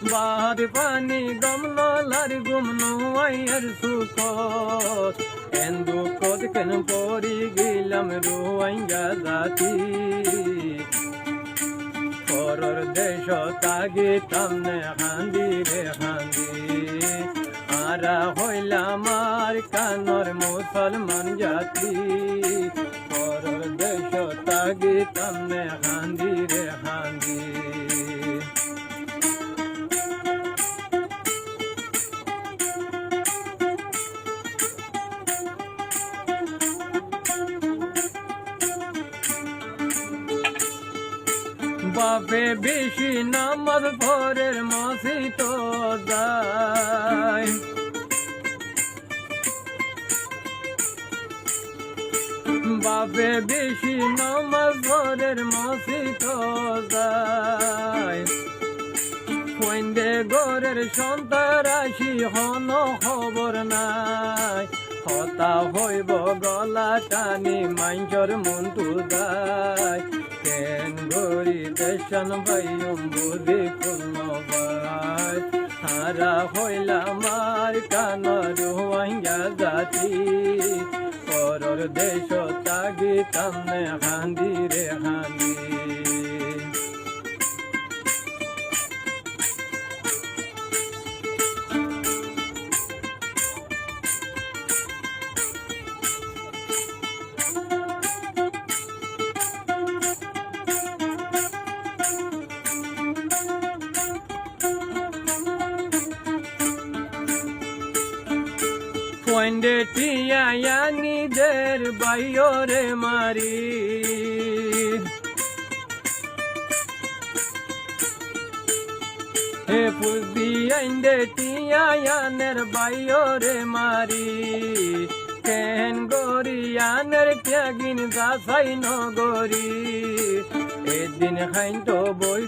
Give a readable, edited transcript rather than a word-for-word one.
বাহার পানি গমলার গুমনো আইয়ার সুখত এন্দু কদ কেন পরি গেলাম রুয়াইঙ্গা জাতি পরর দেশ তাগে তামনে হান্দি রে হান্দি আরা হইলাম আর কানর মুসলমান জাতি পরর দেশ তাগে তামনে হান্দি রে হান্দি বাপে বেশি নামাজ ভোরের মসজিদ যায় বাপে বেশি নামাজ ভোরের মসজিদ যায় কইন্দে গোরের সন্তারাশি হন খবর নাই হতা হইব গলা টানি মাইঞ্চর মন্তু যায় কেন গরি দেশন ভাইয়ম বুঝি কুল ভাই হারা হইলাম আর কানর হুয়াইঙ্গা জাতি পরর দেশ তাগি তামনে হান্দি রে হান্দি পয়েন্টে টিয়া নিজের বাইরে মারি হে পুষদি আইন্দে টিয়ানের বাইরে মারি কেন গরিয়ানের ত্যাগিন যাচাই নগরী এদিন খাইন তো বই